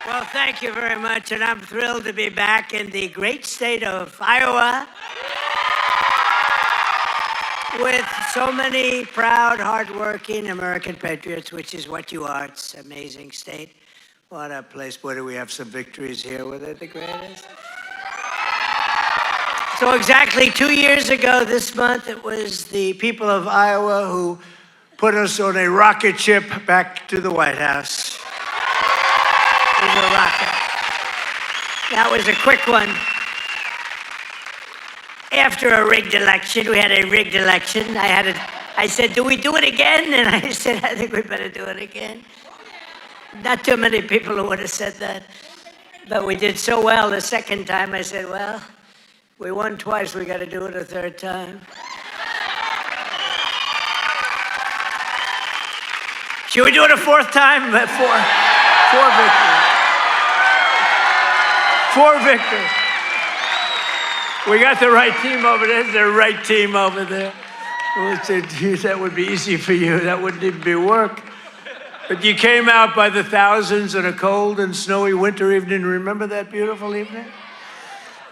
Well, thank you very much, and I'm thrilled to be back in the great state of Iowa with so many proud, hardworking American patriots, which is what you are. It's an amazing state. What a place. Boy, do we have some victories here. Were they the greatest? So exactly 2 years ago this month, it was the people of Iowa who put us on a rocket ship back to the White House. It was a rocket. That was a quick one. After a rigged election, we had a rigged election. I said, do we do it again? And I said, I think we better do it again. Not too many people who would have said that. But we did so well the second time, I said, well, we won twice, we got to do it a third time. Should we do it a fourth time? Four victories. 4 victories. We got the right team over there. The right team over there. We said, geez, that would be easy for you. That wouldn't even be work. But you came out by the thousands on a cold and snowy winter evening. Remember that beautiful evening?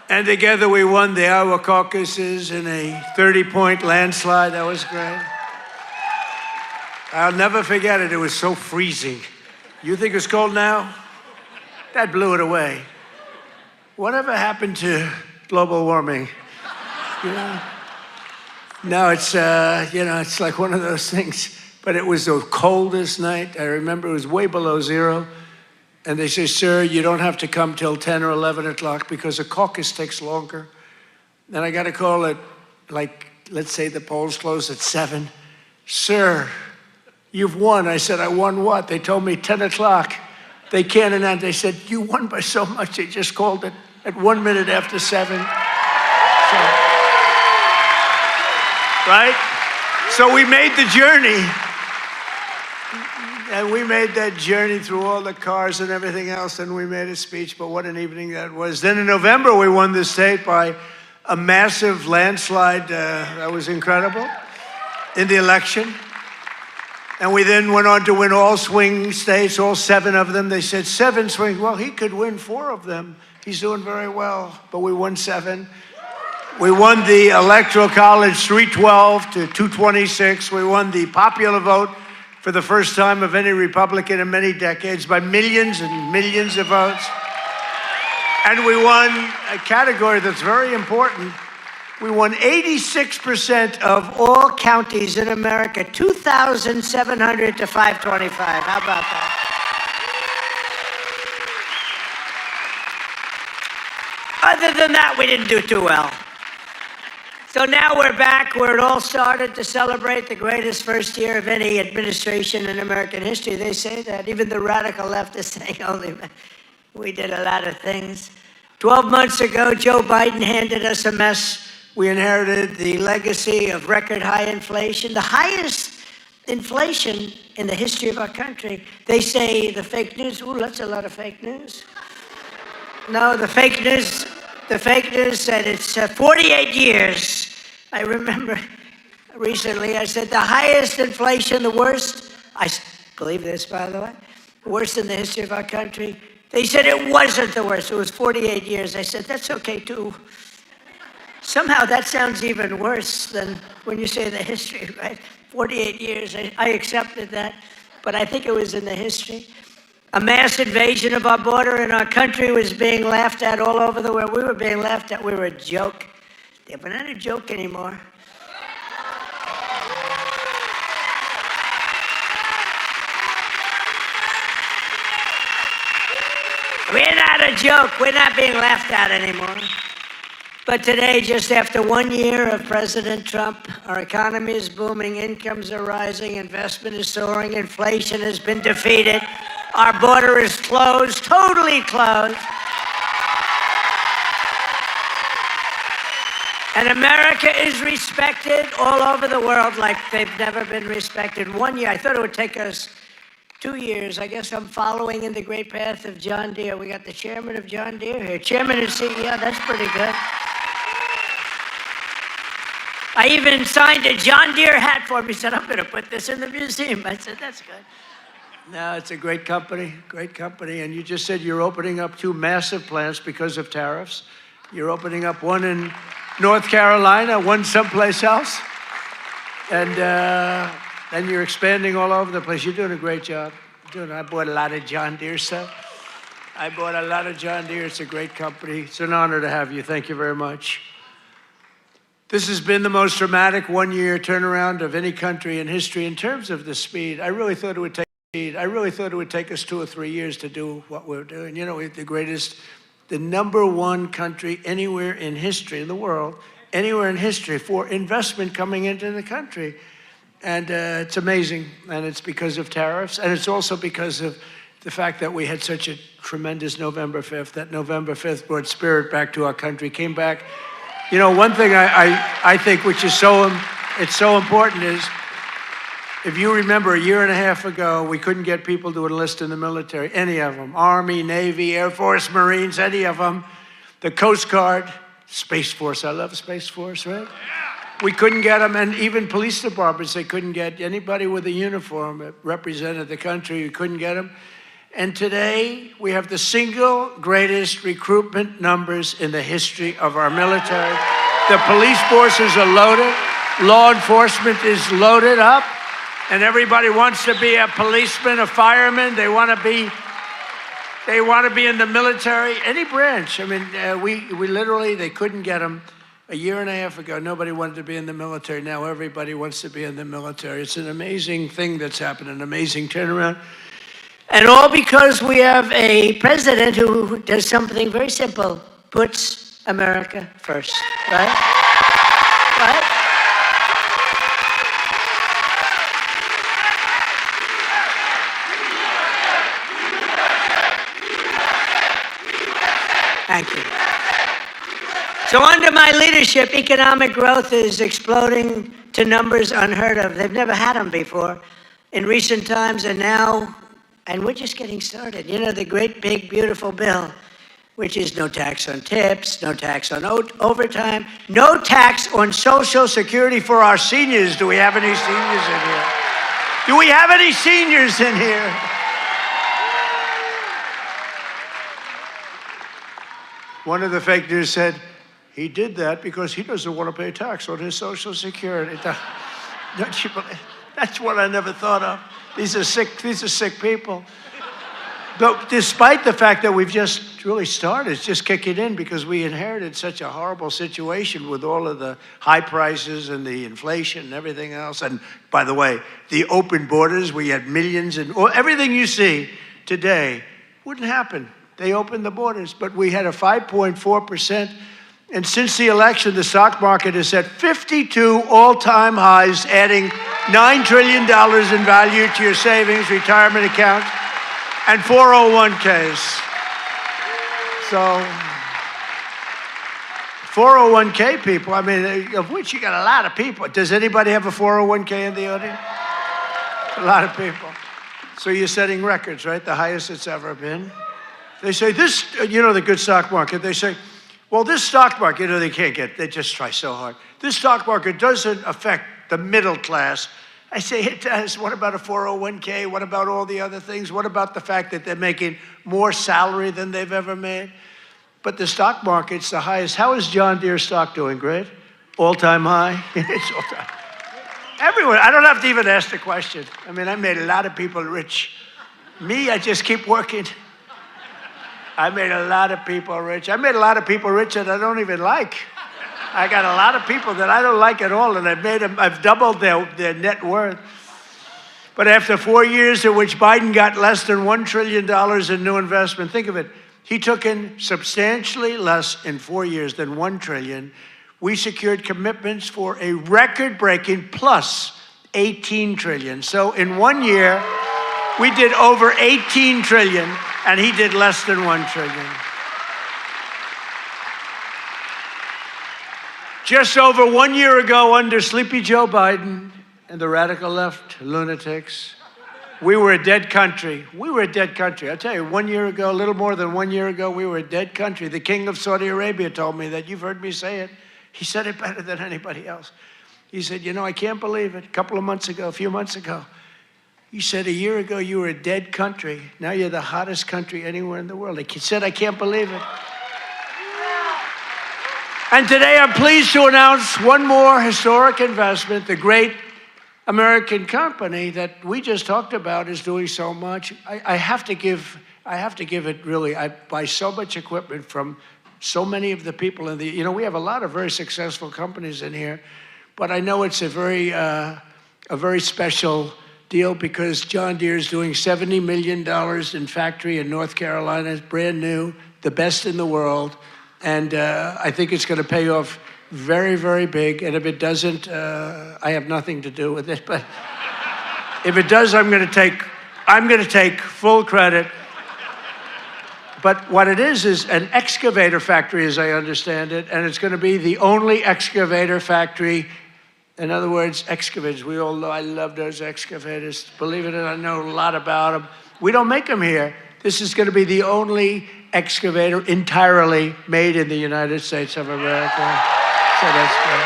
And together we won the Iowa caucuses in a 30-point landslide. That was great. I'll never forget it. It was so freezing. You think it's cold now? That blew it away. Whatever happened to global warming? You know? Now it's, it's like one of those things. But it was the coldest night. I remember it was way below zero. And they say, sir, you don't have to come till 10 or 11 o'clock because a caucus takes longer. Then I got a call at, let's say the polls close at 7. Sir, you've won. I said, I won what? They told me 10 o'clock. They can't announce. They said, you won by so much. They just called it at 1 minute after 7. Right? So we made the journey. And we made that journey through all the cars and everything else, and we made a speech, but what an evening that was. Then in November, we won the state by a massive landslide. That was incredible in the election. And we then went on to win all swing states, all 7 of them. They said 7 swing. Well, he could win 4 of them. He's doing very well, but we won 7. We won the Electoral College 312 to 226. We won the popular vote for the first time of any Republican in many decades by millions and millions of votes. And we won a category that's very important. We won 86% of all counties in America, 2,700 to 525. How about that? Other than that, we didn't do too well. So now we're back where it all started to celebrate the greatest first year of any administration in American history. They say that. Even the radical left is saying, holy man, we did a lot of things. 12 months ago, Joe Biden handed us a mess. We inherited the legacy of record high inflation, the highest inflation in the history of our country. They say the fake news, ooh, that's a lot of fake news. No, the fake news said it's 48 years. I remember recently I said the highest inflation, the worst, I believe this, by the way, worst in the history of our country. They said it wasn't the worst. It was 48 years. I said, that's okay, too. Somehow that sounds even worse than when you say the history, right? 48 years. I accepted that, but I think it was in the history. A mass invasion of our border and our country was being laughed at all over the world. We were being laughed at. We were a joke. We're not a joke anymore. We're not a joke. We're not being laughed at anymore. But today, just after 1 year of President Trump, our economy is booming, incomes are rising, investment is soaring, inflation has been defeated. Our border is closed, totally closed. And America is respected all over the world like they've never been respected. 1 year, I thought it would take us 2 years. I guess I'm following in the great path of John Deere. We got the chairman of John Deere here. Chairman and CEO, that's pretty good. I even signed a John Deere hat for him. He said, I'm going to put this in the museum. I said, that's good. No, it's a great company, and you just said you're opening up 2 massive plants because of tariffs. You're opening up one in North Carolina, one someplace else, and you're expanding all over the place. You're doing a great job. I bought a lot of John Deere stuff. I bought a lot of John Deere. It's a great company. It's an honor to have you. Thank you very much. This has been the most dramatic one-year turnaround of any country in history in terms of the speed. I really thought it would take us 2 or 3 years to do what we're doing. You know, we're the number 1 country anywhere in history in the world, anywhere in history for investment coming into the country. And it's amazing. And it's because of tariffs. And it's also because of the fact that we had such a tremendous November 5th. That November 5th brought spirit back to our country, came back. You know, one thing I think which is so important is, if you remember, a year and a half ago, we couldn't get people to enlist in the military, any of them. Army, Navy, Air Force, Marines, any of them. The Coast Guard, Space Force. I love Space Force, right? We couldn't get them, and even police departments, they couldn't get anybody with a uniform that represented the country. We couldn't get them. And today, we have the single greatest recruitment numbers in the history of our military. The police forces are loaded. Law enforcement is loaded up. And everybody wants to be a policeman, a fireman. They want to be in the military, any branch. I mean, we literally, they couldn't get them. A year and a half ago, nobody wanted to be in the military. Now everybody wants to be in the military. It's an amazing thing that's happened, an amazing turnaround. And all because we have a president who does something very simple, puts America first, right? Right? Thank you. So under my leadership, economic growth is exploding to numbers unheard of. They've never had them before in recent times, and now, and we're just getting started. You know, the great, big, beautiful bill, which is no tax on tips, no tax on overtime, no tax on Social Security for our seniors. Do we have any seniors in here? Do we have any seniors in here? One of the fake news said, he did that because he doesn't want to pay tax on his Social Security. Don't you believe? That's what I never thought of. These are sick people. But despite the fact that we've just really started, it's just kicking in because we inherited such a horrible situation with all of the high prices and the inflation and everything else. And by the way, the open borders, we had millions, and everything you see today wouldn't happen. They opened the borders, but we had a 5.4%. And since the election, the stock market has set 52 all-time highs, adding $9 trillion in value to your savings, retirement accounts, and 401ks. So, 401k people, I mean, of which you got a lot of people. Does anybody have a 401k in the audience? A lot of people. So you're setting records, right? The highest it's ever been. They say this, you know, the good stock market, they say, well, this stock market, you know, they just try so hard. This stock market doesn't affect the middle class. I say it does. What about a 401k? What about all the other things? What about the fact that they're making more salary than they've ever made? But the stock market's the highest. How is John Deere stock doing? Great? All-time high? It's all-time. Everyone, I don't have to even ask the question. I mean, I made a lot of people rich. Me, I just keep working. I made a lot of people rich. I made a lot of people rich that I don't even like. I got a lot of people that I don't like at all, and I've doubled their net worth. But after 4 years in which Biden got less than $1 trillion in new investment, think of it, he took in substantially less in 4 years than $1 trillion. We secured commitments for a record-breaking plus $18 trillion. So in 1 year, we did over $18 trillion, and he did less than $1 trillion. Just over 1 year ago, under Sleepy Joe Biden and the radical left lunatics, we were a dead country. We were a dead country. I tell you, 1 year ago, a little more than 1 year ago, we were a dead country. The king of Saudi Arabia told me that. You've heard me say it. He said it better than anybody else. He said, you know, I can't believe it. A few months ago, He said, a year ago, you were a dead country. Now you're the hottest country anywhere in the world. He said, I can't believe it. And today I'm pleased to announce one more historic investment. The great American company that we just talked about is doing so much. I have to give it really. I buy so much equipment from so many of the people in the, we have a lot of very successful companies in here, but I know it's a very special deal because John Deere is doing $70 million in factory in North Carolina. It's brand new, the best in the world. And I think it's going to pay off very, very big. And if it doesn't, I have nothing to do with it. But if it does, I'm going to take full credit. But what it is an excavator factory, as I understand it, and it's going to be the only excavator factory. In other words, excavators. We all know I love those excavators. Believe it or not, I know a lot about them. We don't make them here. This is going to be the only excavator entirely made in the United States of America. So that's good.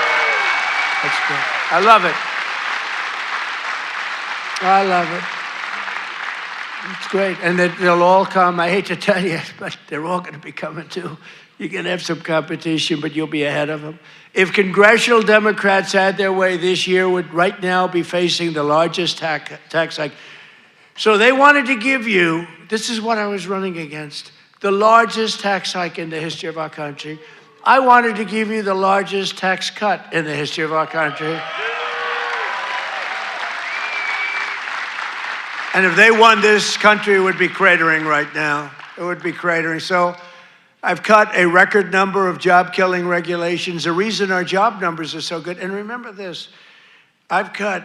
That's good. I love it. I love it. It's great. And they'll all come. I hate to tell you, but they're all going to be coming too. You're going to have some competition, but you'll be ahead of them. If congressional Democrats had their way this year, would right now be facing the largest tax hike. So they wanted to give you, this is what I was running against, the largest tax hike in the history of our country. I wanted to give you the largest tax cut in the history of our country. And if they won, this country would be cratering right now. It would be cratering. So I've cut a record number of job-killing regulations. The reason our job numbers are so good, and remember this, I've cut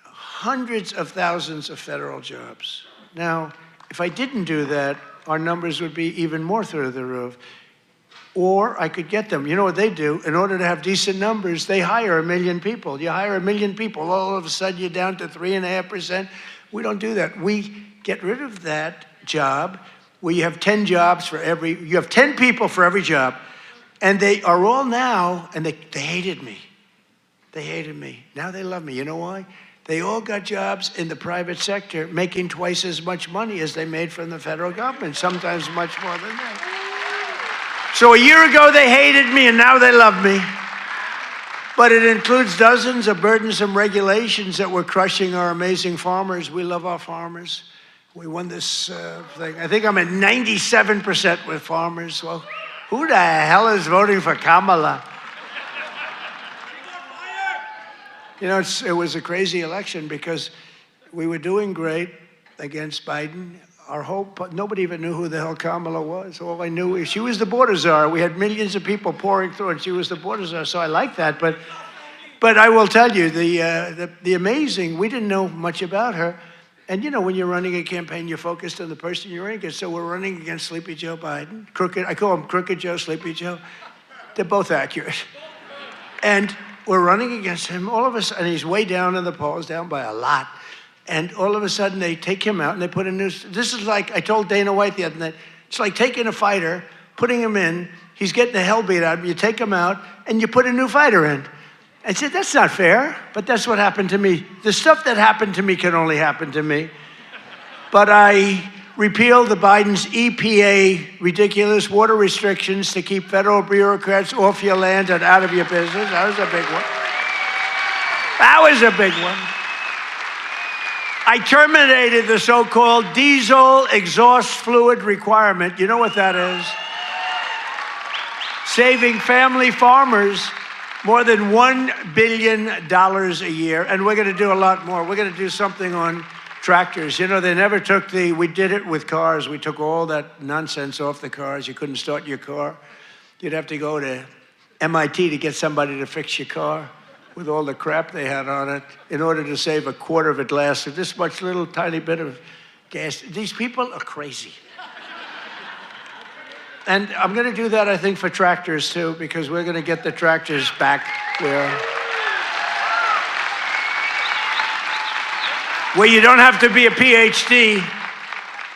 hundreds of thousands of federal jobs. Now, if I didn't do that, our numbers would be even more through the roof. Or I could get them. You know what they do? In order to have decent numbers, they hire 1 million people. You hire 1 million people, all of a sudden you're down to 3.5%. We don't do that. We get rid of that job where you have 10 jobs for you have 10 people for every job. And they are all now, and they hated me. They hated me. Now they love me. You know why? They all got jobs in the private sector, making twice as much money as they made from the federal government, sometimes much more than that. So a year ago, they hated me, and now they love me. But it includes dozens of burdensome regulations that were crushing our amazing farmers. We love our farmers. We won this thing. I think I'm at 97% with farmers. Well, who the hell is voting for Kamala? You know, it was a crazy election because we were doing great against Biden. Our hope, nobody even knew who the hell Kamala was. All I knew is she was the border czar. We had millions of people pouring through, and she was the border czar. So I like that. But I will tell you, the amazing, we didn't know much about her. And you know, when you're running a campaign, you're focused on the person you're running against. So we're running against Sleepy Joe Biden. I call him Crooked Joe, Sleepy Joe. They're both accurate. And we're running against him. All of us, and he's way down in the polls, down by a lot. And all of a sudden, they take him out and they put a new. This is like, I told Dana White the other night, it's like taking a fighter, putting him in, he's getting the hell beat out of him, you take him out, and you put a new fighter in. I said, that's not fair, but that's what happened to me. The stuff that happened to me can only happen to me. But I repealed the Biden's EPA ridiculous water restrictions to keep federal bureaucrats off your land and out of your business. That was a big one. That was a big one. I terminated the so-called diesel exhaust fluid requirement. You know what that is? Saving family farmers more than $1 billion a year. And we're going to do a lot more. We're going to do something on tractors. You know, they never took we did it with cars. We took all that nonsense off the cars. You couldn't start your car. You'd have to go to MIT to get somebody to fix your car with all the crap they had on it in order to save a quarter of a glass of this much little tiny bit of gas. These people are crazy. And I'm going to do that, I think, for tractors, too, because we're going to get the tractors back where you don't have to be a PhD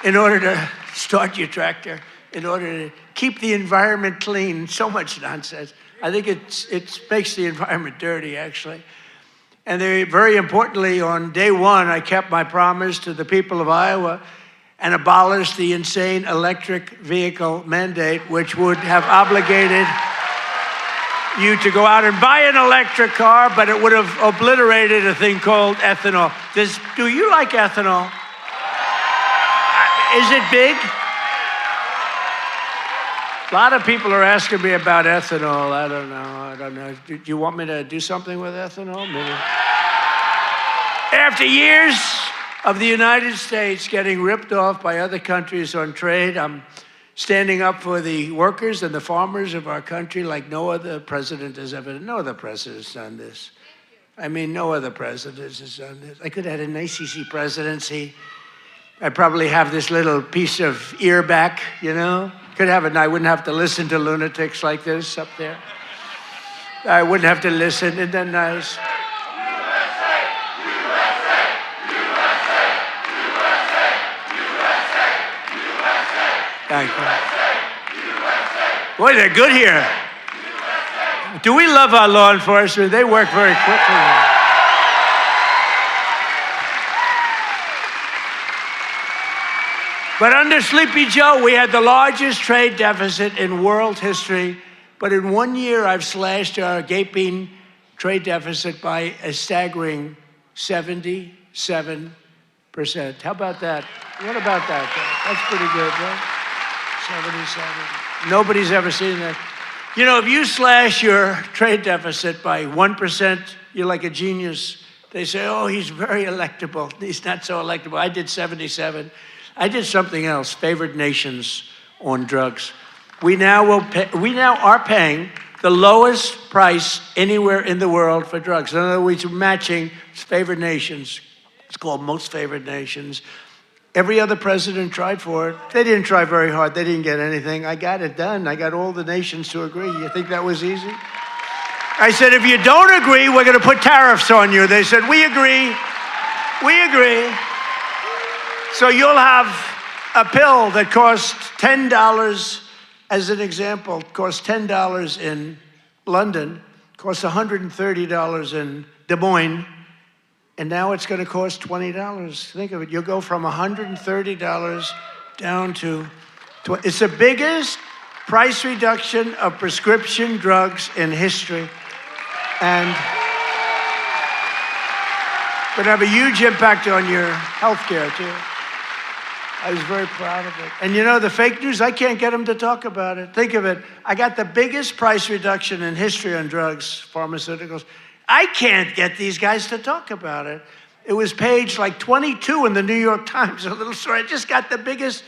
in order to start your tractor, in order to keep the environment clean. So much nonsense. I think it makes the environment dirty, actually. And very importantly, on day one, I kept my promise to the people of Iowa and abolished the insane electric vehicle mandate, which would have obligated you to go out and buy an electric car, but it would have obliterated a thing called ethanol. Do you like ethanol? Is it big? A lot of people are asking me about ethanol. I don't know. Do you want me to do something with ethanol? Maybe. After years of the United States getting ripped off by other countries on trade, I'm standing up for the workers and the farmers of our country like no other president has ever done. No other president has done this. I mean, no other president has done this. I could have had an ACC presidency. I'd probably have this little piece of ear back, you know? Could have it, and I wouldn't have to listen to lunatics like this up there. I wouldn't have to listen. Isn't that nice? Thank you. Boy, they're good here. Do we love our law enforcement? They work very quickly. But under Sleepy Joe, we had the largest trade deficit in world history. But in 1 year, I've slashed our gaping trade deficit by a staggering 77%. How about that? What about that? That's pretty good, right? 77. Nobody's ever seen that. You know, if you slash your trade deficit by 1%, you're like a genius. They say, oh, he's very electable. He's not so electable. I did 77. I did something else, favored nations on drugs. We now are paying the lowest price anywhere in the world for drugs. In other words, we're matching favored nations. It's called most favored nations. Every other president tried for it. They didn't try very hard. They didn't get anything. I got it done. I got all the nations to agree. You think that was easy? I said, if you don't agree, we're going to put tariffs on you. They said, we agree. We agree. So you'll have a pill that costs $10, as an example, costs $10 in London, costs $130 in Des Moines, and now it's going to cost $20. Think of it. You'll go from $130 down to $20. It's the biggest price reduction of prescription drugs in history. And would have a huge impact on your health care, too. I was very proud of it. And you know, the fake news, I can't get them to talk about it. Think of it. I got the biggest price reduction in history on drugs, pharmaceuticals. I can't get these guys to talk about it. It was page like 22 in the New York Times, a little story. I just got the biggest,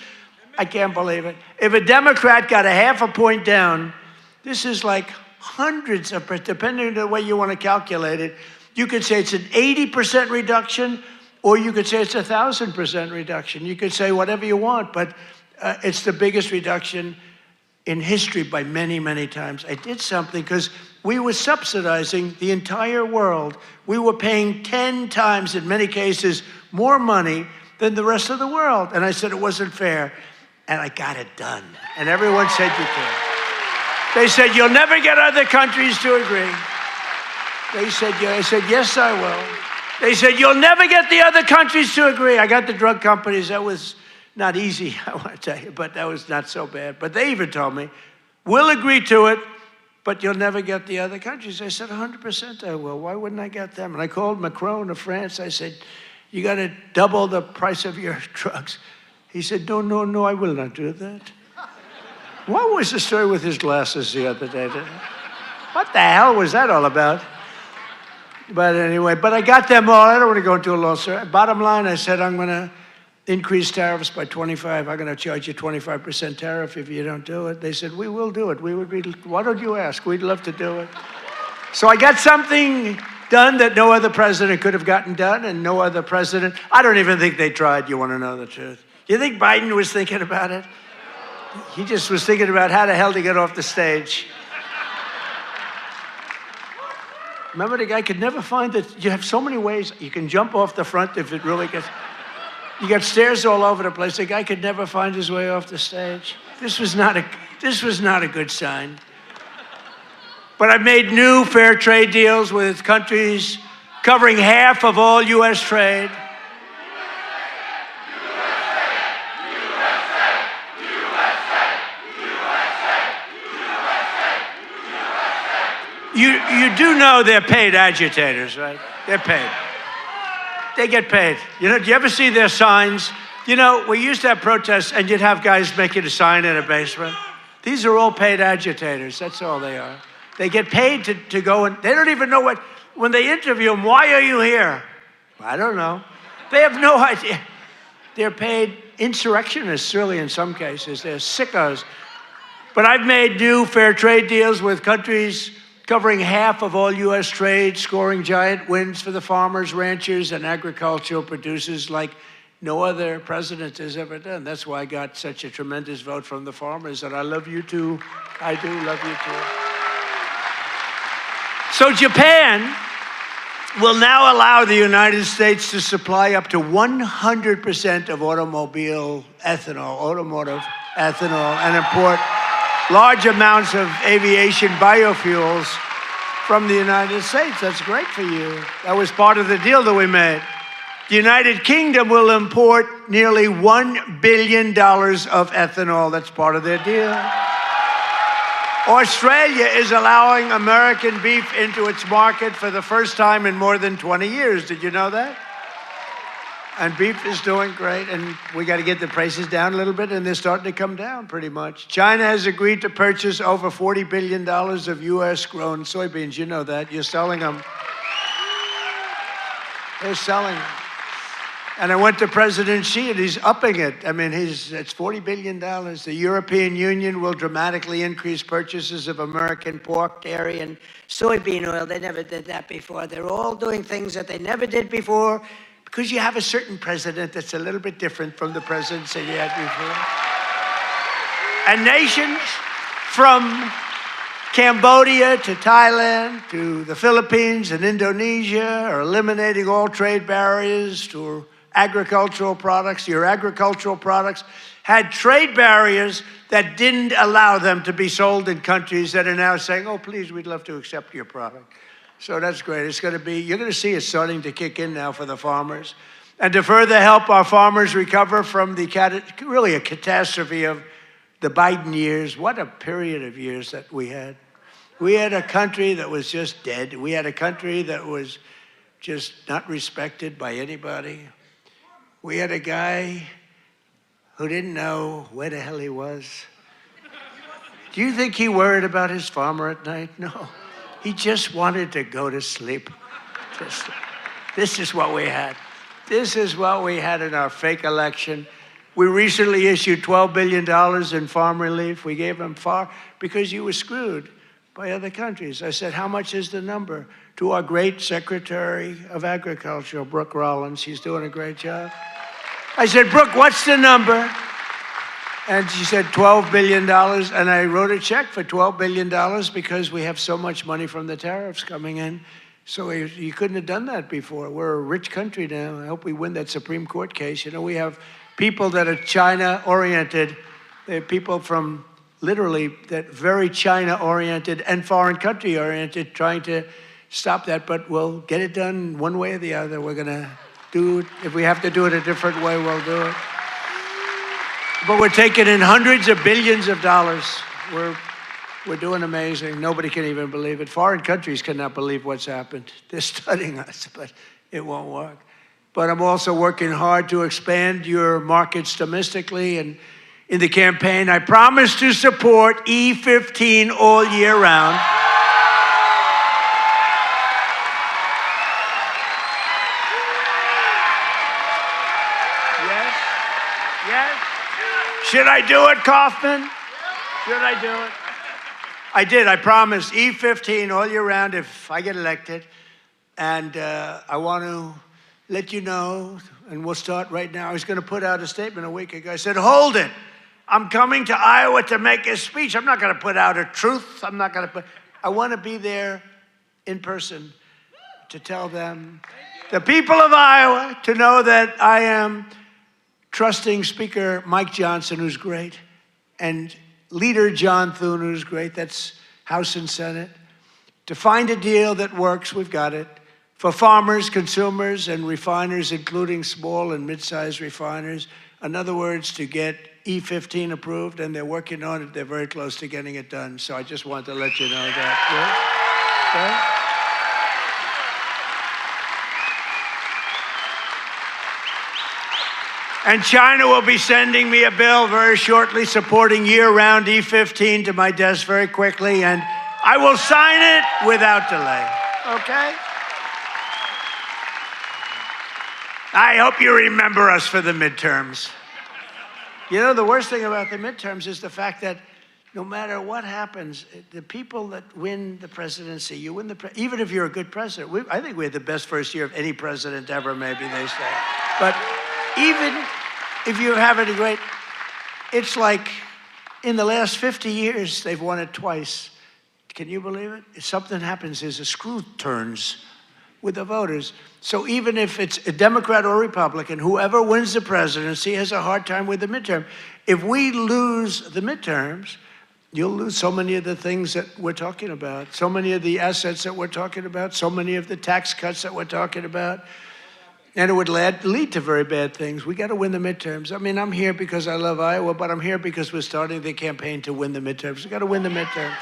I can't believe it. If a Democrat got a half a point down, this is like hundreds of, depending on the way you want to calculate it, you could say it's an 80% reduction, or you could say it's 1,000% reduction. You could say whatever you want, but it's the biggest reduction in history by many, many times. I did something because we were subsidizing the entire world. We were paying 10 times, in many cases, more money than the rest of the world. And I said it wasn't fair, and I got it done. And everyone said you can. They said, you'll never get other countries to agree. They said, yeah. I said, yes, I will. They said, you'll never get the other countries to agree. I got the drug companies. That was not easy, I want to tell you, but that was not so bad. But they even told me, we'll agree to it, but you'll never get the other countries. I said, 100% I will. Why wouldn't I get them? And I called Macron of France. I said, you got to double the price of your drugs. He said, no, I will not do that. What was the story with his glasses the other day? What the hell was that all about? But anyway, I got them all. I don't want to go into a long story. Bottom line, I said, I'm going to increase tariffs by 25. I'm going to charge you 25% tariff if you don't do it. They said, we will do it. Why don't you ask? We'd love to do it. So I got something done that no other president could have gotten done, and no other president. I don't even think they tried. You want to know the truth? You think Biden was thinking about it? He just was thinking about how the hell to get off the stage. Remember, the guy could never find that. You have so many ways. You can jump off the front if it really gets. You got stairs all over the place. The guy could never find his way off the stage. This was not a good sign. But I made new fair trade deals with countries covering half of all U.S. trade. You do know they're paid agitators, right? They're paid. They get paid. You know, do you ever see their signs? You know, we used to have protests and you'd have guys making a sign in a basement. These are all paid agitators. That's all they are. They get paid to go and they don't even know what, when they interview them, why are you here? I don't know. They have no idea. They're paid insurrectionists, really, in some cases. They're sickos. But I've made new fair trade deals with countries covering half of all U.S. trade, scoring giant wins for the farmers, ranchers, and agricultural producers like no other president has ever done. That's why I got such a tremendous vote from the farmers, and I love you too. I do love you too. So Japan will now allow the United States to supply up to 100% of automotive ethanol, and import large amounts of aviation biofuels from the United States. That's great for you. That was part of the deal that we made. The United Kingdom will import nearly $1 billion of ethanol. That's part of their deal. Australia is allowing American beef into its market for the first time in more than 20 years. Did you know that? And beef is doing great, and we got to get the prices down a little bit, and they're starting to come down pretty much. China has agreed to purchase over $40 billion of U.S.-grown soybeans. You know that. You're selling them. They're selling them. And I went to President Xi, and he's upping it. I mean, it's $40 billion. The European Union will dramatically increase purchases of American pork, dairy, and soybean oil. They never did that before. They're all doing things that they never did before, because you have a certain president that's a little bit different from the presidents that you had before. And nations from Cambodia to Thailand to the Philippines and Indonesia are eliminating all trade barriers to agricultural products. Your agricultural products had trade barriers that didn't allow them to be sold in countries that are now saying, oh, please, we'd love to accept your product. So that's great. It's going to be, you're going to see it starting to kick in now for the farmers. And to further help our farmers recover from the really a catastrophe of the Biden years, what a period of years that we had. We had a country that was just dead. We had a country that was just not respected by anybody. We had a guy who didn't know where the hell he was. Do you think he worried about his farmer at night? No. He just wanted to go to sleep. This is what we had. This is what we had in our fake election. We recently issued $12 billion in farm relief. We gave them far because you were screwed by other countries. I said, how much is the number? To our great Secretary of Agriculture, Brooke Rollins. She's doing a great job. I said, Brooke, what's the number? And she said $12 billion, and I wrote a check for $12 billion because we have so much money from the tariffs coming in. So you couldn't have done that before. We're a rich country now. I hope we win that Supreme Court case. You know, we have people that are China-oriented. They have people from literally that very China-oriented and foreign country-oriented trying to stop that, but we'll get it done one way or the other. We're going to do it. If we have to do it a different way, we'll do it. But we're taking in hundreds of billions of dollars. We're doing amazing. Nobody can even believe it. Foreign countries cannot believe what's happened. They're studying us, but it won't work. But I'm also working hard to expand your markets domestically. And in the campaign, I promise to support E15 all year round. Yes. Should I do it, Kaufman? Should I do it? I did. I promised E15 all year round if I get elected. And I want to let you know, and we'll start right now. I was going to put out a statement a week ago. I said, hold it. I'm coming to Iowa to make a speech. I'm not going to put out a truth. I want to be there in person to tell them, the people of Iowa, to know that I am trusting Speaker Mike Johnson, who's great, and Leader John Thune, who's great. That's House and Senate. To find a deal that works, we've got it. for farmers, consumers, and refiners, including small and mid-sized refiners. In other words, to get E15 approved, and they're working on it. They're very close to getting it done. So I just wanted to let you know that. Yeah? Okay? And China will be sending me a bill very shortly supporting year-round E15 to my desk very quickly, and I will sign it without delay. Okay? I hope you remember us for the midterms. You know, the worst thing about the midterms is the fact that no matter what happens, the people that win the presidency, you win even if you're a good president. I think we had the best first year of any president ever, maybe they say. But even if you have it great, it's like in the last 50 years, they've won it twice. Can you believe it? If something happens, there's a screw turns with the voters. So even if it's a Democrat or Republican, whoever wins the presidency has a hard time with the midterm. If we lose the midterms, you'll lose so many of the things that we're talking about, so many of the assets that we're talking about, so many of the tax cuts that we're talking about, and it would lead to very bad things. We got to win the midterms. I mean, I'm here because I love Iowa, but I'm here because we're starting the campaign to win the midterms. We got to win the midterms.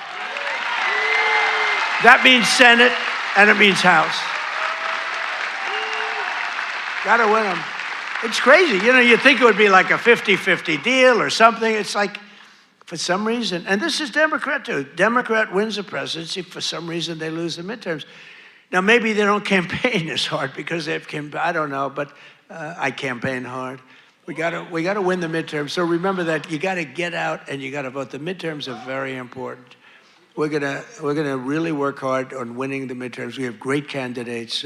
That means Senate, and it means House. Got to win them. It's crazy. You know, you think it would be like a 50-50 deal or something. It's like, for some reason, and this is Democrat too. Democrat wins the presidency. For some reason, they lose the midterms. Now, maybe they don't campaign as hard because they've I don't know, but I campaign hard. We got to win the midterms. So remember that you got to get out and you got to vote. The midterms are very important. We're gonna really work hard on winning the midterms. We have great candidates.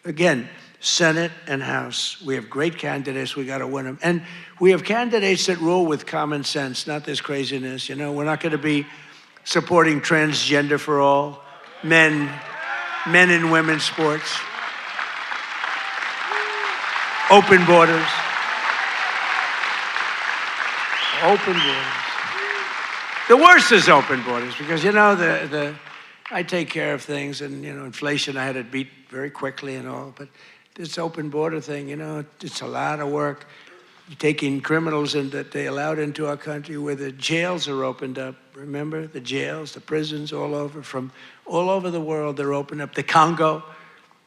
Again, Senate and House. We have great candidates. We got to win them. And we have candidates that rule with common sense, not this craziness. You know, we're not going to be supporting transgender for all, men and women's sports, open borders. Open borders. The worst is open borders because, you know, I take care of things and, you know, inflation I had to beat very quickly and all, but this open border thing, you know, it's a lot of work. You're taking criminals in that they allowed into our country where the jails are opened up. Remember the jails, the prisons all over, from all over the world, they're opened up. The Congo,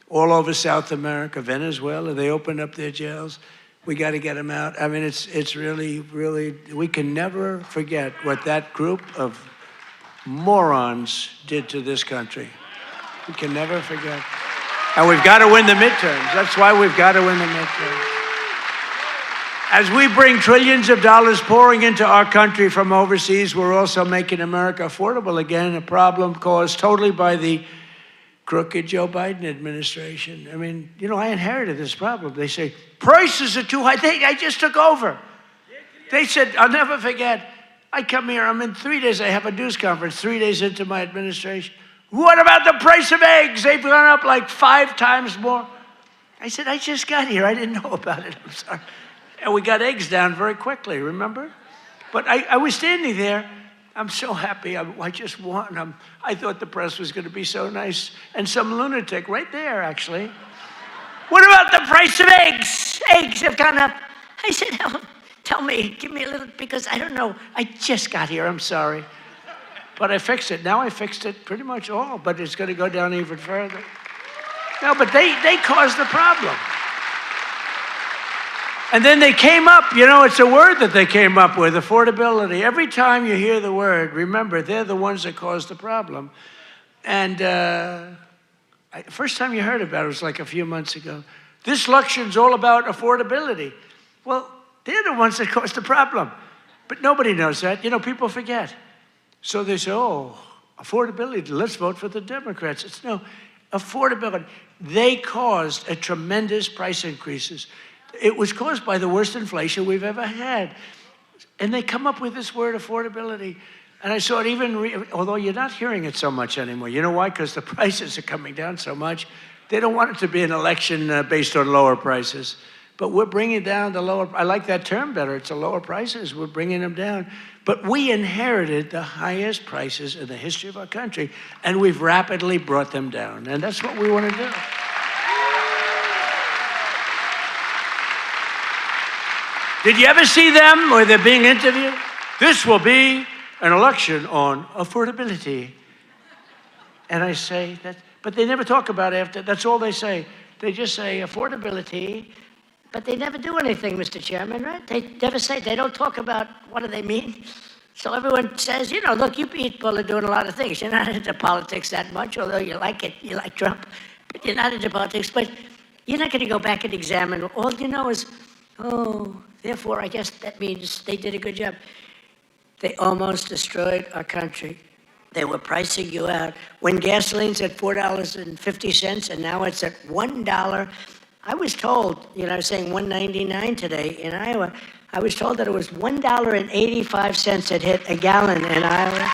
all over South America, Venezuela, they opened up their jails. We got to get them out. I mean, it's really, really, we can never forget what that group of morons did to this country. We can never forget. And we've got to win the midterms. That's why we've got to win the midterms. As we bring trillions of dollars pouring into our country from overseas, we're also making America affordable again, a problem caused totally by the crooked Joe Biden administration. I mean, you know, I inherited this problem. They say, prices are too high. I just took over. They said, I'll never forget, I come here, I'm in 3 days, I have a news conference 3 days into my administration. What about the price of eggs? They've gone up like 5 times more. I said, I just got here. I didn't know about it. I'm sorry. And we got eggs down very quickly, remember? But I was standing there. I'm so happy. I just won. I thought the press was going to be so nice. And some lunatic right there, actually. What about the price of eggs? Eggs have gone up. I said, tell me, give me a little, because I don't know. I just got here. I'm sorry. But I fixed it. Now I fixed it pretty much all, but it's going to go down even further. No, but they caused the problem. And then they came up, you know, it's a word that they came up with, affordability. Every time you hear the word, remember, they're the ones that caused the problem. And first time you heard about it was like a few months ago. This election's all about affordability. Well, they're the ones that caused the problem. But nobody knows that. You know, people forget. So they say, oh, affordability, let's vote for the Democrats. It's no, affordability. They caused a tremendous price increases. It was caused by the worst inflation we've ever had. And they come up with this word, affordability. And I saw it even, although you're not hearing it so much anymore. You know why? Because the prices are coming down so much. They don't want it to be an election based on lower prices. But we're bringing down the lower, I like that term better. It's the lower prices. We're bringing them down. But we inherited the highest prices in the history of our country, and we've rapidly brought them down. And that's what we want to do. Did you ever see them where they're being interviewed? This will be an election on affordability. And I say that, but they never talk about it after. That's all they say. They just say affordability, but they never do anything, Mr. Chairman, right? They never say, they don't talk about what do they mean. So everyone says, you know, look, you people are doing a lot of things. You're not into politics that much, although you like it, you like Trump, but you're not into politics. But you're not going to go back and examine. All you know is, oh, therefore, I guess that means they did a good job. They almost destroyed our country. They were pricing you out. When gasoline's at $4.50 and now it's at $1, I was told, you know, I was saying $1.99 today in Iowa. I was told that it was $1.85 it hit a gallon in Iowa.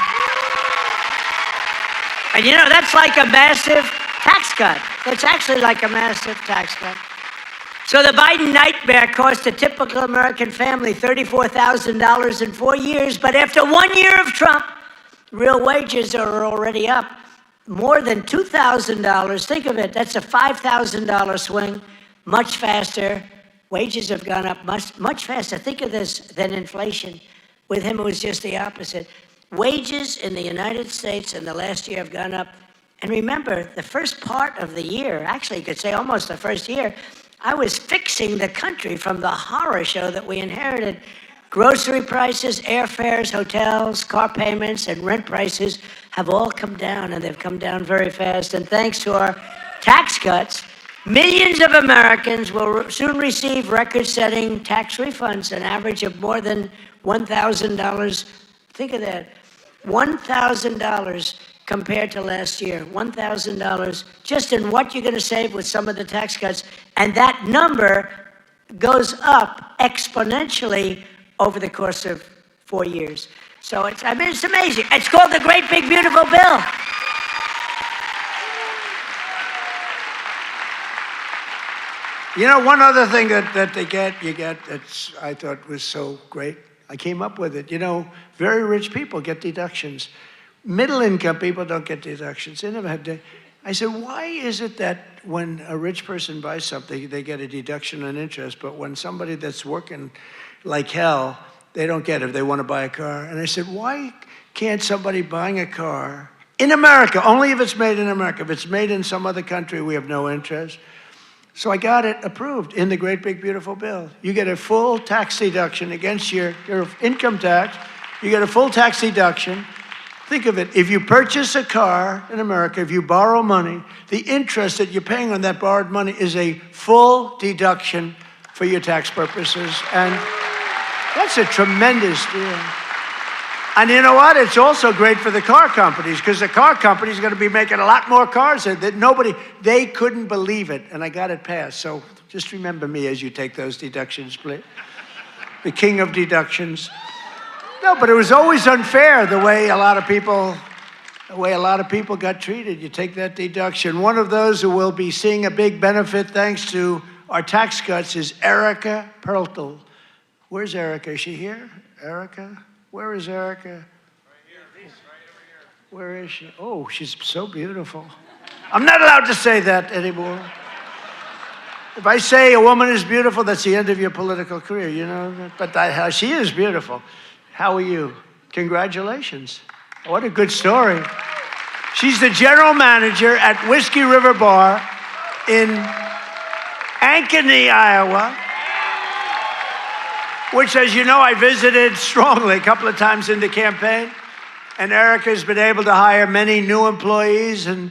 And you know, that's like a massive tax cut. That's actually like a massive tax cut. So the Biden nightmare cost a typical American family $34,000 in 4 years, but after 1 year of Trump, real wages are already up more than $2,000. Think of it, that's a $5,000 swing, much faster. Wages have gone up much faster. Think of this than inflation. With him, it was just the opposite. Wages in the United States in the last year have gone up. And remember, the first part of the year, actually you could say almost the first year, I was fixing the country from the horror show that we inherited. Grocery prices, airfares, hotels, car payments, and rent prices have all come down, and they've come down very fast. And thanks to our tax cuts, millions of Americans will soon receive record-setting tax refunds, an average of more than $1,000. Think of that, $1,000 compared to last year, $1,000 just in what you're going to save with some of the tax cuts. And that number goes up exponentially over the course of 4 years. So it's amazing. It's called the Great Big Beautiful Bill. You know, one other thing that you get that's I thought was so great, I came up with it. You know, very rich people get deductions. Middle-income people don't get deductions. They never have. I said, why is it that when a rich person buys something, they get a deduction on interest, but when somebody that's working like hell, they don't get it if they want to buy a car? And I said, why can't somebody buying a car in America, only if it's made in America, if it's made in some other country, we have no interest. So I got it approved in the Great Big Beautiful Bill. You get a full tax deduction against your income tax. You get a full tax deduction. Think of it, if you purchase a car in America, if you borrow money, the interest that you're paying on that borrowed money is a full deduction for your tax purposes. And that's a tremendous deal. And you know what? It's also great for the car companies, because the car companies are going to be making a lot more cars that they couldn't believe it. And I got it passed. So just remember me as you take those deductions, please. The king of deductions. No, but it was always unfair the way a lot of people got treated. You take that deduction. One of those who will be seeing a big benefit thanks to our tax cuts is Erica Perltel. Where's Erica? Is she here? Erica? Where is Erica? Right here. Right over here. Where is she? Oh, she's so beautiful. I'm not allowed to say that anymore. If I say a woman is beautiful, that's the end of your political career, you know? But she is beautiful. How are you? Congratulations. What a good story. She's the general manager at Whiskey River Bar in Ankeny, Iowa, which, as you know, I visited strongly a couple of times in the campaign. And Erica's been able to hire many new employees, and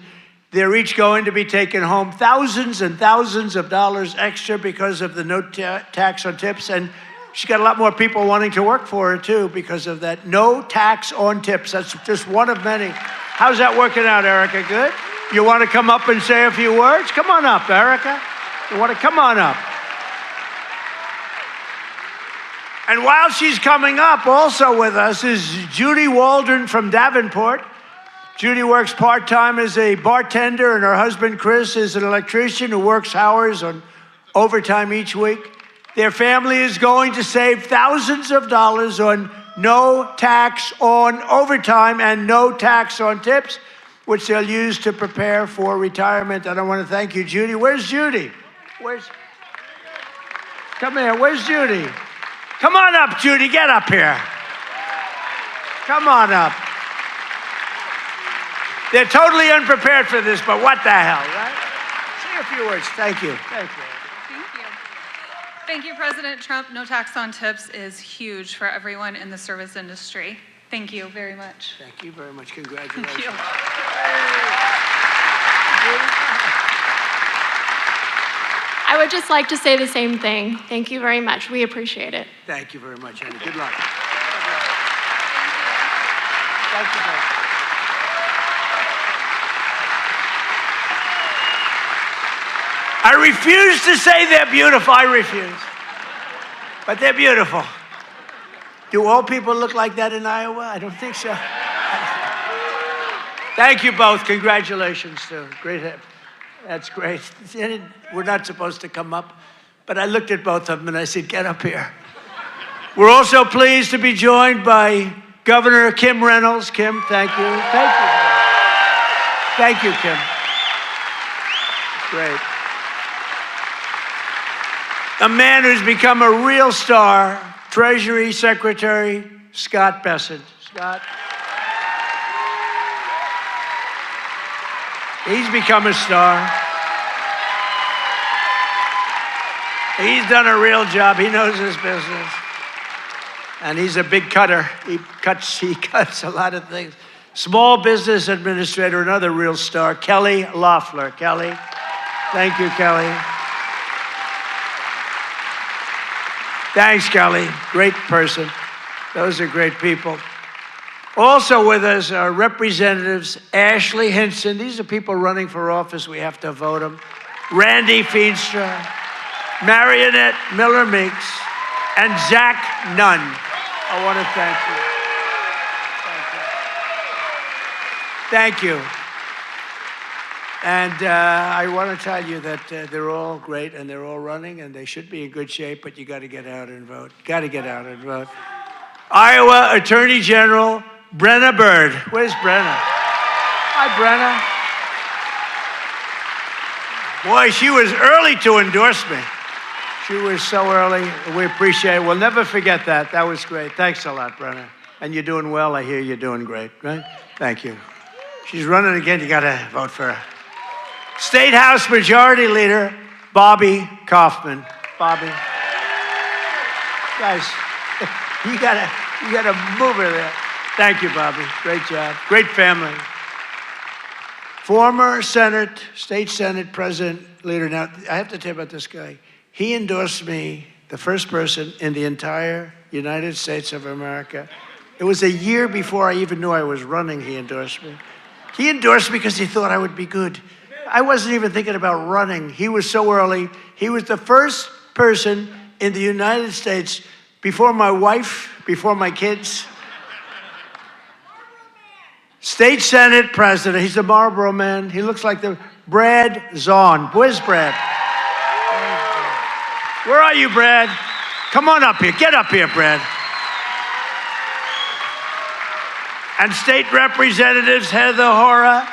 they're each going to be taking home thousands and thousands of dollars extra because of the no tax on tips. And she's got a lot more people wanting to work for her, too, because of that no tax on tips. That's just one of many. How's that working out, Erica? Good? You want to come up and say a few words? Come on up, Erica. You want to come on up? And while she's coming up, also with us is Judy Waldron from Davenport. Judy works part-time as a bartender, and her husband, Chris, is an electrician who works hours on overtime each week. Their family is going to save thousands of dollars on no tax on overtime and no tax on tips, which they'll use to prepare for retirement. And I want to thank you, Judy. Where's Judy? Come here. Where's Judy? Come on up, Judy. Get up here. Come on up. They're totally unprepared for this, but what the hell, right? Say a few words. Thank you. Thank you. Thank you. Thank you, President Trump. No tax on tips is huge for everyone in the service industry. Thank you very much. Thank you very much. Congratulations. Thank you. I would just like to say the same thing. Thank you very much. We appreciate it. Thank you very much, Andy. Good luck. Thank you, both. I refuse to say they're beautiful. I refuse. But they're beautiful. Do all people look like that in Iowa? I don't think so. Thank you both. Congratulations, too. Great. That's great. We're not supposed to come up, but I looked at both of them and I said, get up here. We're also pleased to be joined by Governor Kim Reynolds. Kim, thank you. Thank you. Thank you, Kim. Great. A man who's become a real star, Treasury Secretary Scott Bessent. Scott. He's become a star. He's done a real job. He knows his business. And he's a big cutter. He cuts a lot of things. Small Business Administrator, another real star, Kelly Loeffler. Kelly. Thank you, Kelly. Thanks, Kelly. Great person. Those are great people. Also with us are Representatives Ashley Hinson. These are people running for office. We have to vote them. Randy Feenstra, Marionette Miller-Meeks, and Zach Nunn. I want to thank you. Thank you. Thank you. And I want to tell you that they're all great and they're all running and they should be in good shape, but you got to get out and vote. Got to get out and vote. Iowa Attorney General Brenna Bird. Where's Brenna? Hi, Brenna. Boy, she was early to endorse me. She was so early. We appreciate it. We'll never forget that. That was great. Thanks a lot, Brenna. And you're doing well. I hear you're doing great, right? Thank you. She's running again. You got to vote for her. State House Majority Leader Bobby Kaufman. Bobby. Guys, you gotta move her there. Thank you, Bobby. Great job. Great family. Former State Senate President Leader. Now, I have to tell you about this guy. He endorsed me, the first person in the entire United States of America. It was a year before I even knew I was running, he endorsed me. He endorsed me because he thought I would be good. I wasn't even thinking about running. He was so early. He was the first person in the United States before my wife, before my kids. State Senate President. He's a Marlboro man. He looks like the Brad Zahn. Where's Brad? Where are you, Brad? Come on up here. Get up here, Brad. And state representatives Heather Hora,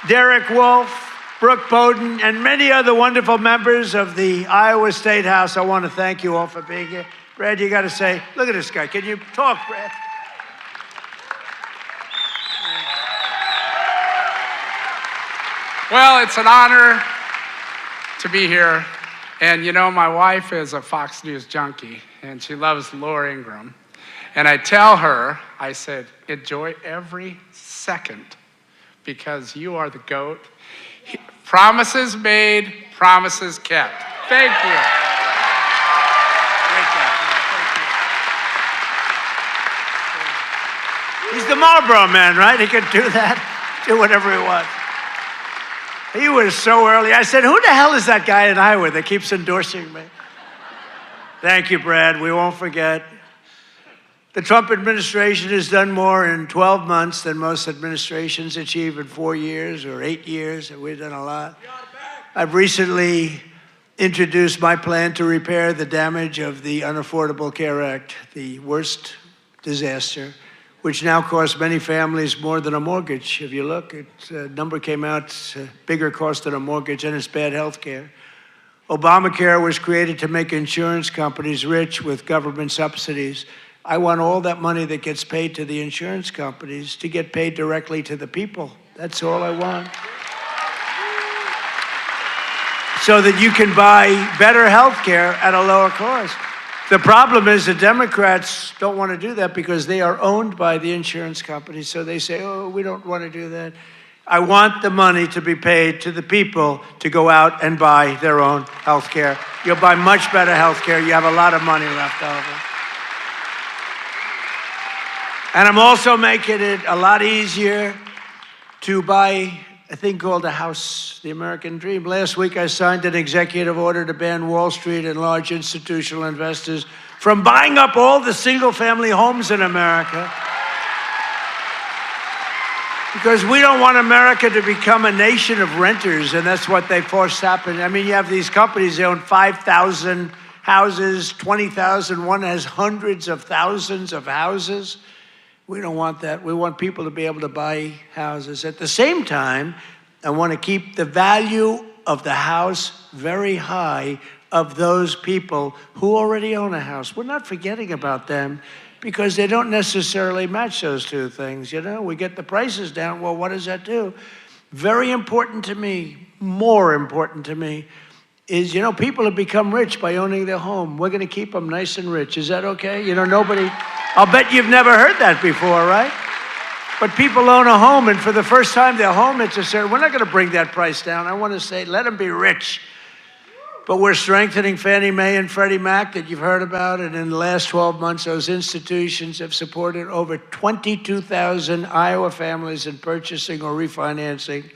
Derek Wolf, Brooke Bowden, and many other wonderful members of the Iowa State House. I want to thank you all for being here. Brad, you got to say, look at this guy. Can you talk, Brad? Well, it's an honor to be here. And you know, my wife is a Fox News junkie, and she loves Laura Ingraham. And I tell her, I said, enjoy every second because you are the GOAT. Promises made, promises kept. Thank you. Great job. He's the Marlboro man, right? He could do that, do whatever he wants. He was so early. I said, who the hell is that guy in Iowa that keeps endorsing me? Thank you, Brad. We won't forget. The Trump administration has done more in 12 months than most administrations achieve in 4 years or 8 years. We've done a lot. I've recently introduced my plan to repair the damage of the Unaffordable Care Act, the worst disaster, which now costs many families more than a mortgage. If you look, a number came out, it's a bigger cost than a mortgage, and it's bad health care. Obamacare was created to make insurance companies rich with government subsidies. I want all that money that gets paid to the insurance companies to get paid directly to the people. That's all I want. So that you can buy better health care at a lower cost. The problem is the Democrats don't want to do that because they are owned by the insurance companies. So they say, oh, we don't want to do that. I want the money to be paid to the people to go out and buy their own health care. You'll buy much better health care. You have a lot of money left over. And I'm also making it a lot easier to buy a thing called a house, the American dream. Last week, I signed an executive order to ban Wall Street and large institutional investors from buying up all the single-family homes in America. Because we don't want America to become a nation of renters, and that's what they forced happen. I mean, you have these companies, they own 5,000 houses, 20,000. One has hundreds of thousands of houses. We don't want that. We want people to be able to buy houses. At the same time, I want to keep the value of the house very high of those people who already own a house. We're not forgetting about them because they don't necessarily match those two things. You know, we get the prices down. Well, what does that do? Very important to me, more important to me, is, you know, people have become rich by owning their home. We're going to keep them nice and rich. Is that okay? You know, nobody... I'll bet you've never heard that before, right? But people own a home, and for the first time, their home, it's a certain... We're not going to bring that price down. I want to say, let them be rich. But we're strengthening Fannie Mae and Freddie Mac that you've heard about, and in the last 12 months, those institutions have supported over 22,000 Iowa families in purchasing or refinancing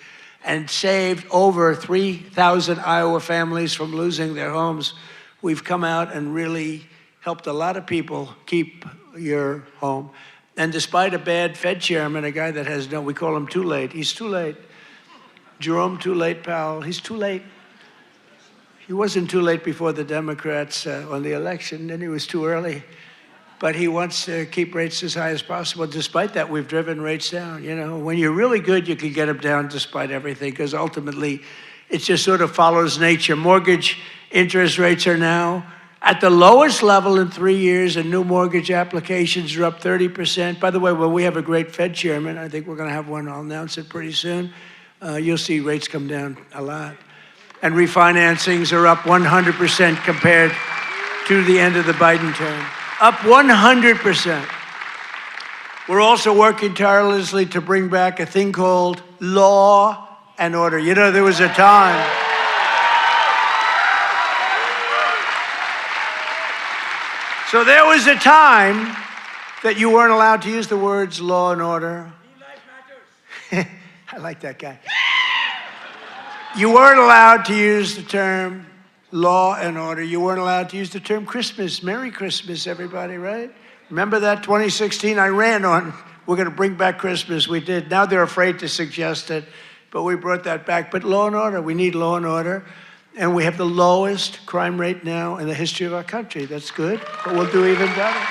and saved over 3,000 Iowa families from losing their homes. We've come out and really helped a lot of people keep your home. And despite a bad Fed chairman, a guy that has no, we call him too late. He's too late. Jerome Too Late Powell, he's too late. He wasn't too late before the Democrats on the election, then he was too early. But he wants to keep rates as high as possible. Despite that, we've driven rates down. You know, when you're really good, you can get them down despite everything, because ultimately, it just sort of follows nature. Mortgage interest rates are now at the lowest level in 3 years, and new mortgage applications are up 30%. By the way, well, we have a great Fed chairman. I think we're going to have one. I'll announce it pretty soon. You'll see rates come down a lot. And refinancings are up 100% compared to the end of the Biden term. Up 100%. We're also working tirelessly to bring back a thing called law and order. You know, there was a time... So there was a time that you weren't allowed to use the words law and order. I like that guy. You weren't allowed to use the term law and order. You weren't allowed to use the term Christmas. Merry Christmas, everybody, right? Remember that 2016? I ran on, we're going to bring back Christmas. We did. Now they're afraid to suggest it, but we brought that back. But law and order, we need law and order. And we have the lowest crime rate now in the history of our country. That's good, but we'll do even better.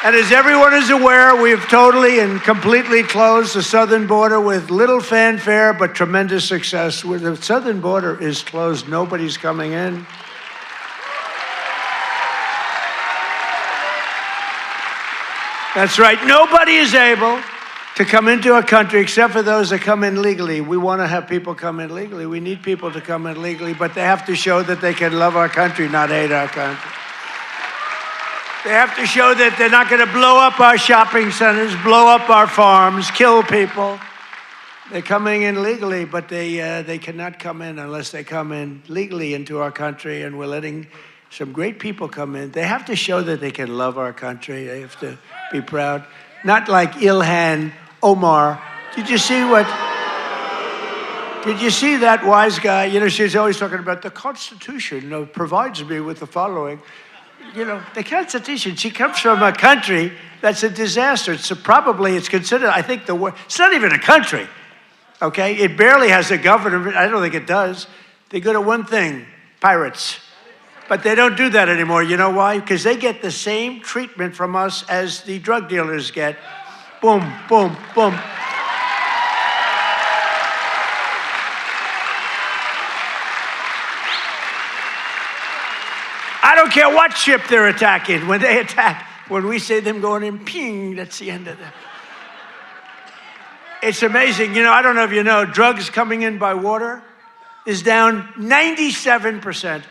And as everyone is aware, we've totally and completely closed the southern border with little fanfare, but tremendous success. Where the southern border is closed, nobody's coming in. That's right, nobody is able to come into our country except for those that come in legally. We want to have people come in legally. We need people to come in legally, but they have to show that they can love our country, not hate our country. They have to show that they're not going to blow up our shopping centers, blow up our farms, kill people. They're coming in legally, but they cannot come in unless they come in legally into our country, and we're letting some great people come in. They have to show that they can love our country. They have to be proud. Not like Ilhan Omar. Did you see that wise guy? You know, she's always talking about the Constitution provides me with the following. You know, the Constitution, she comes from a country that's a disaster. It's considered, I think, it's not even a country, okay? It barely has a government. I don't think it does. They're good at one thing, pirates. But they don't do that anymore. You know why? Because they get the same treatment from us as the drug dealers get. Boom, boom, boom. don't care what ship they're attacking. When they attack, when we say them going in, ping, that's the end of that. It's amazing. You know, I don't know if you know, drugs coming in by water is down 97%.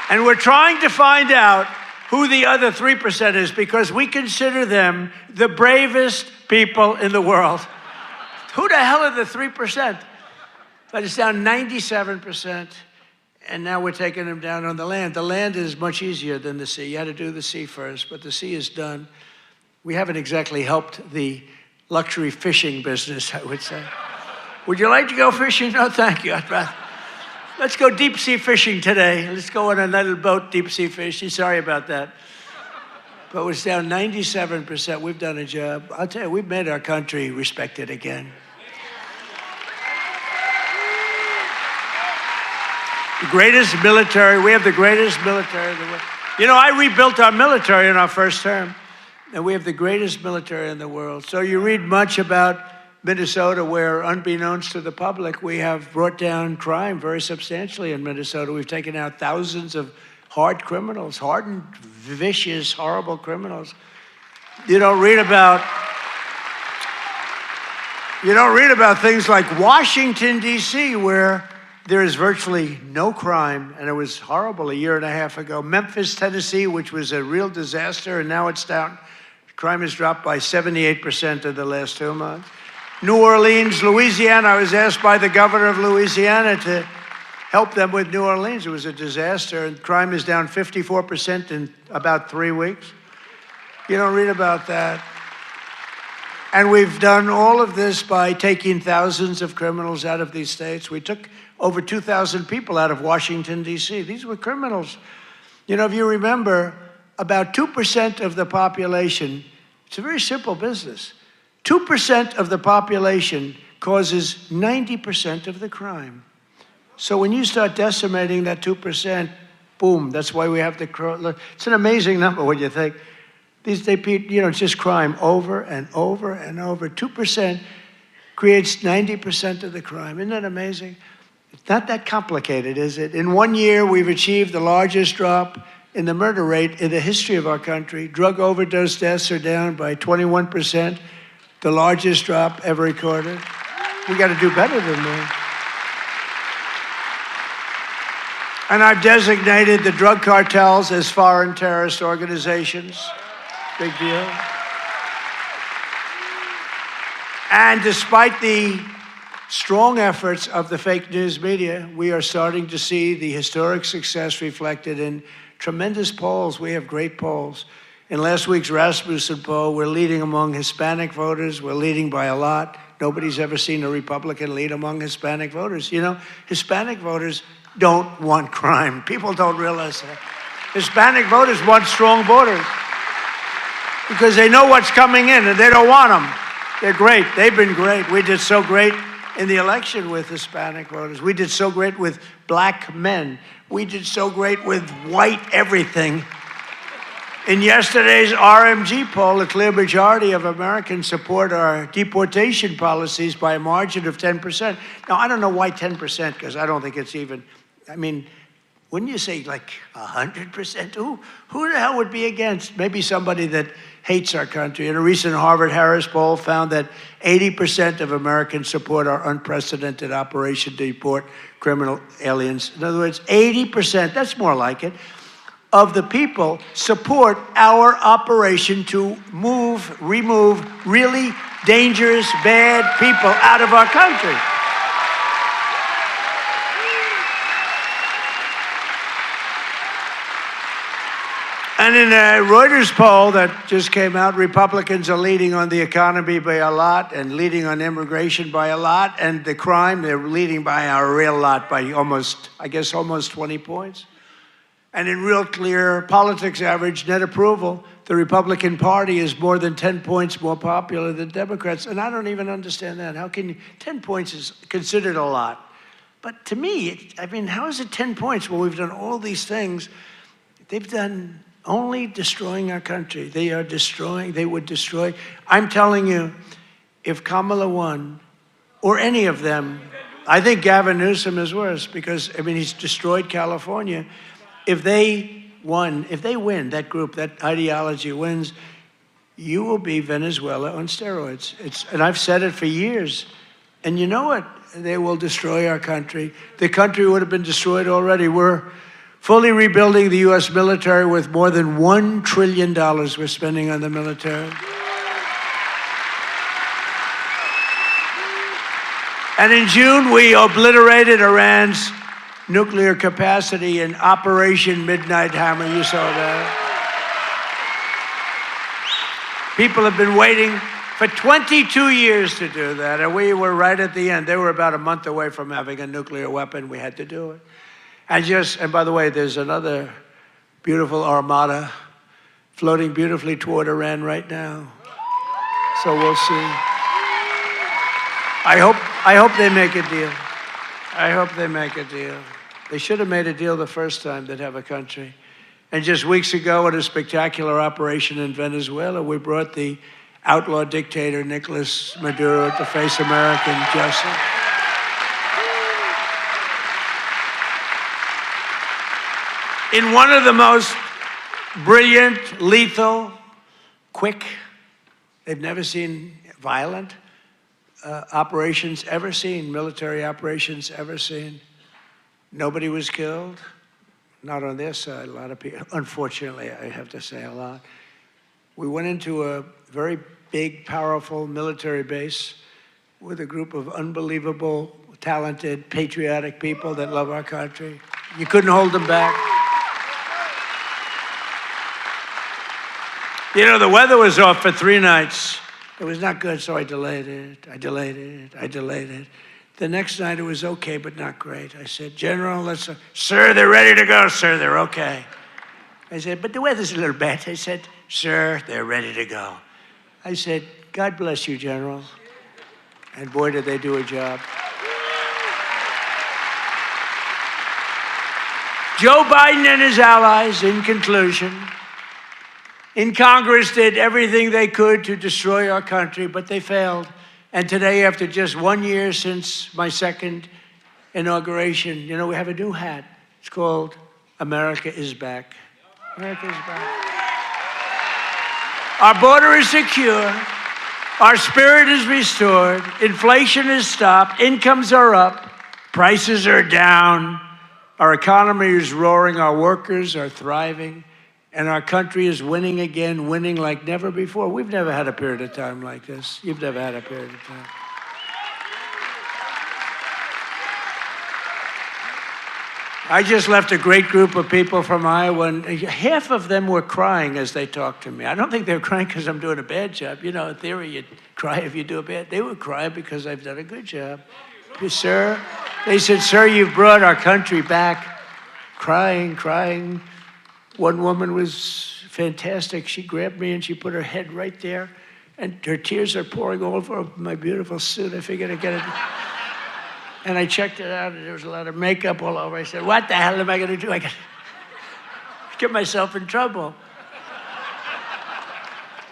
And we're trying to find out who the other 3% is, because we consider them the bravest people in the world. Who the hell are the 3%? But it's down 97%, and now we're taking them down on the land. The land is much easier than the sea. You had to do the sea first, but the sea is done. We haven't exactly helped the luxury fishing business, I would say. Would you like to go fishing? No, thank you. I'd rather. Let's go deep sea fishing today. Let's go on a little boat, deep sea fishing. Sorry about that. But it's down 97%. We've done a job. I'll tell you, we've made our country respected again. The greatest military, we have the greatest military in the world. You know, I rebuilt our military in our first term, and we have the greatest military in the world. So you read much about Minnesota, where, unbeknownst to the public, we have brought down crime very substantially in Minnesota. We've taken out thousands of hard criminals, hardened, vicious, horrible criminals. You don't read about things like Washington, D.C., where there is virtually no crime, and it was horrible a year and a half ago. Memphis, Tennessee, which was a real disaster, and now it's down. Crime has dropped by 78% in the last 2 months. New Orleans, Louisiana, I was asked by the governor of Louisiana to help them with New Orleans. It was a disaster, and crime is down 54% in about 3 weeks. You don't read about that. And we've done all of this by taking thousands of criminals out of these states. We took over 2,000 people out of Washington, D.C. These were criminals. You know, if you remember, about 2% of the population, it's a very simple business. 2% of the population causes 90% of the crime. So when you start decimating that 2%, boom, that's why we have to, it's an amazing number when you think. It's just crime over and over and over. 2% creates 90% of the crime. Isn't that amazing? It's not that complicated, is it? In 1 year, we've achieved the largest drop in the murder rate in the history of our country. Drug overdose deaths are down by 21%. The largest drop ever recorded. We got to do better than that. And I've designated the drug cartels as foreign terrorist organizations. Big deal. And despite the strong efforts of the fake news media, we are starting to see the historic success reflected in tremendous polls. We have great polls. In last week's Rasmussen poll, we're leading among Hispanic voters. We're leading by a lot. Nobody's ever seen a Republican lead among Hispanic voters. You know, Hispanic voters don't want crime. People don't realize that. Hispanic voters want strong borders because they know what's coming in and they don't want them. They're great. They've been great. We did so great in the election with Hispanic voters. We did so great with black men. We did so great with white everything. In yesterday's RMG poll, a clear majority of Americans support our deportation policies by a margin of 10%. Now, I don't know why 10%, because I don't think it's even, I mean, wouldn't you say like 100%? Who the hell would be against? Maybe somebody that hates our country. In a recent Harvard-Harris poll found that 80% of Americans support our unprecedented operation to deport criminal aliens. In other words, 80%, that's more like it, of the people support our operation to remove really dangerous, bad people out of our country. And in a Reuters poll that just came out, Republicans are leading on the economy by a lot and leading on immigration by a lot, and the crime, they're leading by a real lot, by almost 20 points. And in real clear politics average net approval, the Republican Party is more than 10 points more popular than Democrats. And I don't even understand that. How can 10 points is considered a lot. But to me, how is it 10 points when we've done all these things? They've done only destroying our country. They would destroy. I'm telling you, if Kamala won, or any of them, I think Gavin Newsom is worse because, I mean, he's destroyed California. If they win, that group, that ideology wins, you will be Venezuela on steroids. And I've said it for years. And you know what? They will destroy our country. The country would have been destroyed already. We're fully rebuilding the U.S. military with more than $1 trillion we're spending on the military. And in June, we obliterated Iran's nuclear capacity in Operation Midnight Hammer. You saw that. People have been waiting for 22 years to do that, and we were right at the end. They were about a month away from having a nuclear weapon. We had to do it. And by the way, there's another beautiful armada floating beautifully toward Iran right now. So we'll see. I hope they make a deal. I hope they make a deal. They should have made a deal the first time they'd have a country. And just weeks ago, at a spectacular operation in Venezuela, we brought the outlaw dictator Nicolas Maduro to face American justice. In one of the most brilliant, lethal, quick, they've never seen violent operations ever seen, military operations ever seen. Nobody was killed. Not on their side, a lot of people. Unfortunately, I have to say a lot. We went into a very big, powerful military base with a group of unbelievable, talented, patriotic people that love our country. You couldn't hold them back. You know, the weather was off for 3 nights. It was not good, so I delayed it. The next night it was okay, but not great. I said, General, sir, they're ready to go, sir, they're okay. I said, but the weather's a little bad. I said, sir, they're ready to go. I said, God bless you, General. And boy, did they do a job. Joe Biden and his allies, in conclusion, in Congress did everything they could to destroy our country, but they failed. And today, after just 1 year since my second inauguration, you know, we have a new hat. It's called America is Back. America is back. Our border is secure. Our spirit is restored. Inflation is stopped. Incomes are up. Prices are down. Our economy is roaring. Our workers are thriving. And our country is winning again, winning like never before. We've never had a period of time like this. You've never had a period of time. I just left a great group of people from Iowa, and half of them were crying as they talked to me. I don't think they were crying because I'm doing a bad job. You know, in theory, you'd cry if you do a bad. They were crying because I've done a good job. Sir, they said, sir, you've brought our country back. Crying. One woman was fantastic. She grabbed me and she put her head right there, and her tears are pouring all over my beautiful suit. I figured I'd get it. And I checked it out, and there was a lot of makeup all over. I said, what the hell am I going to do? I got to get myself in trouble.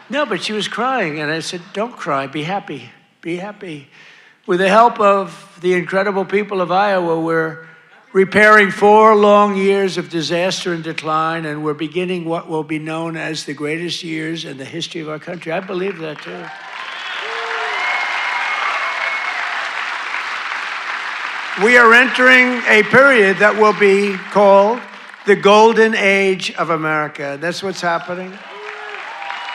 No, but she was crying, and I said, don't cry. Be happy. Be happy. With the help of the incredible people of Iowa, we're repairing 4 long years of disaster and decline, and we're beginning what will be known as the greatest years in the history of our country. I believe that, too. We are entering a period that will be called the golden age of America. That's what's happening.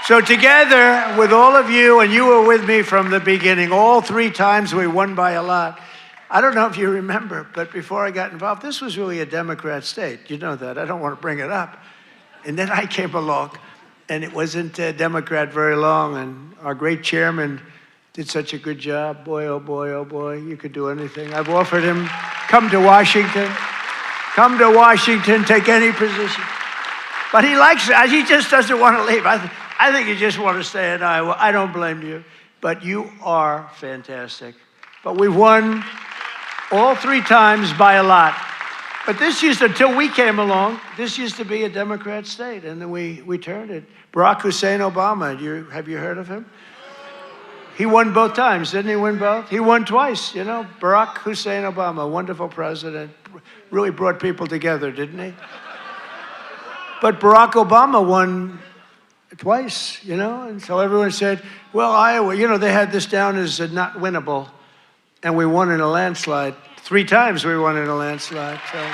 So together with all of you, and you were with me from the beginning, all 3 times we won by a lot. I don't know if you remember, but before I got involved, this was really a Democrat state. You know that. I don't want to bring it up. And then I came along, and it wasn't a Democrat very long, and our great chairman did such a good job. Boy, oh boy, you could do anything. I've offered him, come to Washington, take any position. But he likes it. He just doesn't want to leave. I think you just want to stay in Iowa. I don't blame you. But you are fantastic. But we've won all 3 times by a lot. But until we came along, this used to be a Democrat state, and then we turned it. Barack Hussein Obama, have you heard of him? He won both times, didn't he win both? He won twice, you know. Barack Hussein Obama, wonderful president, really brought people together, didn't he? But Barack Obama won twice, you know, and so everyone said, well, Iowa, you know, they had this down as not winnable, and we won in a landslide. 3 times we won in a landslide, so.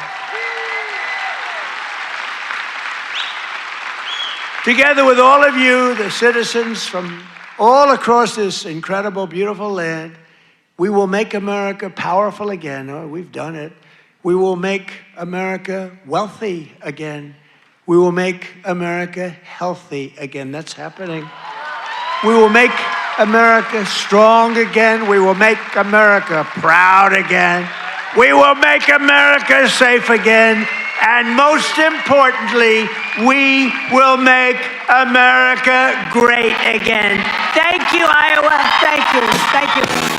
Together with all of you, the citizens from all across this incredible, beautiful land, we will make America powerful again. Oh, we've done it. We will make America wealthy again. We will make America healthy again. That's happening. We will make America strong again. We will make America proud again. We will make America safe again. And most importantly, we will make America great again. Thank you, Iowa. Thank you. Thank you.